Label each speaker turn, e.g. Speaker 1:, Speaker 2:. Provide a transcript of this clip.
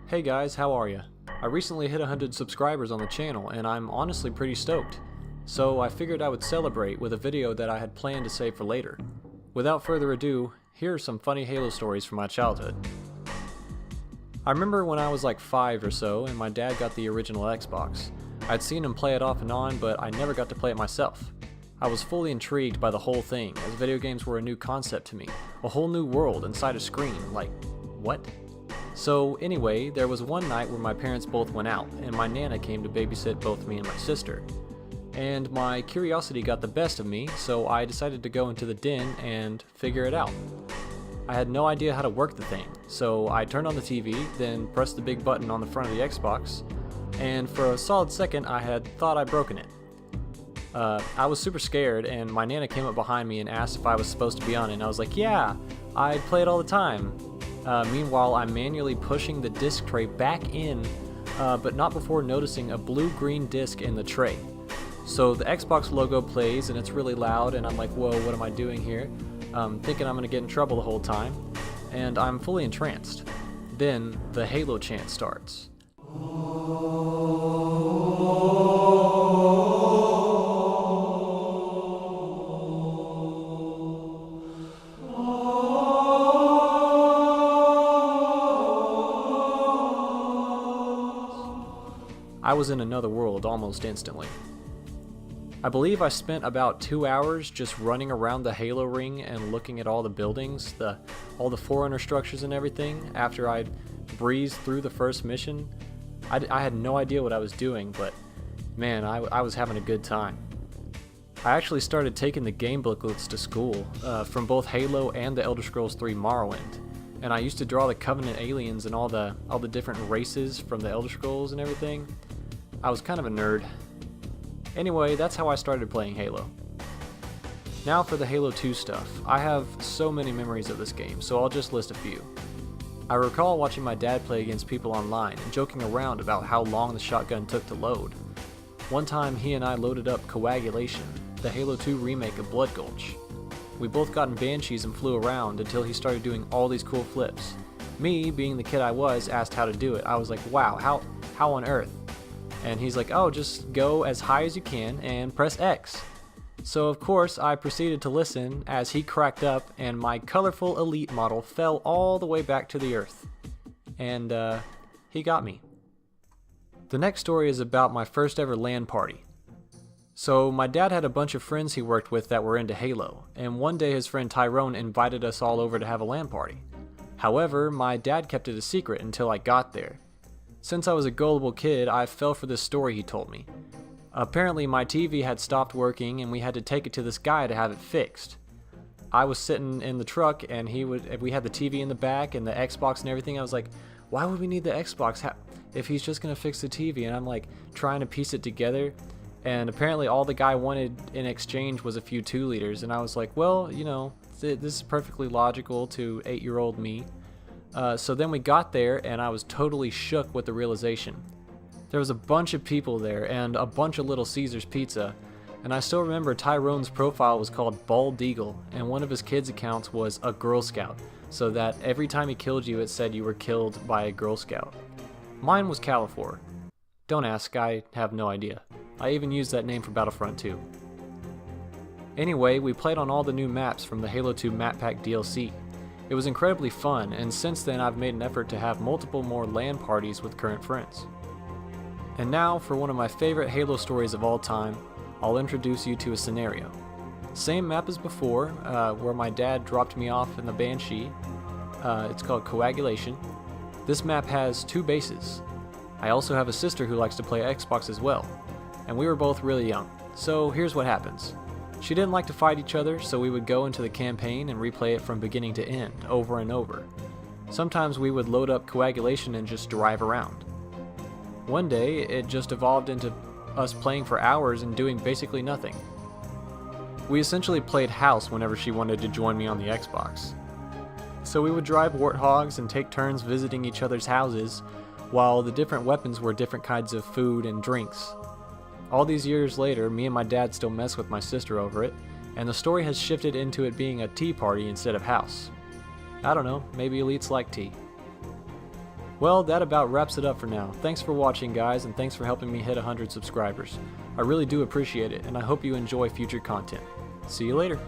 Speaker 1: Hey guys, how are ya? I recently hit 100 subscribers on the channel and I'm honestly pretty stoked. So I figured I would celebrate with a video that I had planned to save for later. Without further ado, here are some funny Halo stories from my childhood. I remember when I was like 5 or so and my dad got the original Xbox. I'd seen him play it off and on, but I never got to play it myself. I was fully intrigued by the whole thing, as video games were a new concept to me. A whole new world inside a screen, like, what? So anyway, there was one night where my parents both went out, and my nana came to babysit both me and my sister. And my curiosity got the best of me, so I decided to go into the den and figure it out. I had no idea how to work the thing, so I turned on the TV, then pressed the big button on the front of the Xbox, and for a solid second I had thought I'd broken it. I was super scared, and my nana came up behind me and asked if I was supposed to be on it, and I was like, yeah, I play it all the time. Meanwhile, I'm manually pushing the disc tray back in, but not before noticing a blue-green disc in the tray. So the Xbox logo plays and it's really loud, and I'm like, whoa, what am I doing here? Thinking I'm gonna get in trouble the whole time, and I'm fully entranced. Then the Halo chant starts. I was in another world almost instantly. I believe I spent about 2 hours just running around the Halo ring and looking at all the buildings, all the Forerunner structures and everything after I'd breezed through the first mission. I had no idea what I was doing, but man, I was having a good time. I actually started taking the game booklets to school, from both Halo and the Elder Scrolls 3 Morrowind. And I used to draw the Covenant aliens and all the different races from the Elder Scrolls and everything. I was kind of a nerd. Anyway, that's how I started playing Halo. Now for the Halo 2 stuff. I have so many memories of this game, so I'll just list a few. I recall watching my dad play against people online and joking around about how long the shotgun took to load. One time he and I loaded up Coagulation, the Halo 2 remake of Blood Gulch. We both got in Banshees and flew around until he started doing all these cool flips. Me, being the kid I was, asked how to do it. I was like, wow, how on earth? And he's like, oh, just go as high as you can and press X. So of course I proceeded to listen as he cracked up and my colorful elite model fell all the way back to the earth. And he got me. The next story is about my first ever LAN party. So my dad had a bunch of friends he worked with that were into Halo, and one day his friend Tyrone invited us all over to have a LAN party. However, my dad kept it a secret until I got there. Since I was a gullible kid, I fell for this story he told me. Apparently my TV had stopped working and we had to take it to this guy to have it fixed. I was sitting in the truck and we had the TV in the back and the Xbox and everything. I was like, why would we need the Xbox if he's just gonna fix the TV? And I'm like trying to piece it together, and apparently all the guy wanted in exchange was a few 2 liters, and I was like, well, you know, this is perfectly logical to 8-year-old me. So then we got there and I was totally shook with the realization. There was a bunch of people there and a bunch of Little Caesars pizza, and I still remember Tyrone's profile was called Bald Eagle, and one of his kids' accounts was a Girl Scout, so that every time he killed you it said you were killed by a Girl Scout. Mine was Califor. Don't ask, I have no idea. I even used that name for Battlefront 2. Anyway, we played on all the new maps from the Halo 2 Map Pack DLC. It was incredibly fun, and since then I've made an effort to have multiple more LAN parties with current friends. And now for one of my favorite Halo stories of all time, I'll introduce you to a scenario. Same map as before, where my dad dropped me off in the Banshee. It's called Coagulation. This map has 2 bases. I also have a sister who likes to play Xbox as well, and we were both really young. So here's what happens. She didn't like to fight each other, so we would go into the campaign and replay it from beginning to end, over and over. Sometimes we would load up Coagulation and just drive around. One day, it just evolved into us playing for hours and doing basically nothing. We essentially played house whenever she wanted to join me on the Xbox. So we would drive Warthogs and take turns visiting each other's houses, while the different weapons were different kinds of food and drinks. All these years later, me and my dad still mess with my sister over it, and the story has shifted into it being a tea party instead of house. I don't know, maybe elites like tea. Well, that about wraps it up for now. Thanks for watching, guys, and thanks for helping me hit 100 subscribers. I really do appreciate it, and I hope you enjoy future content. See you later.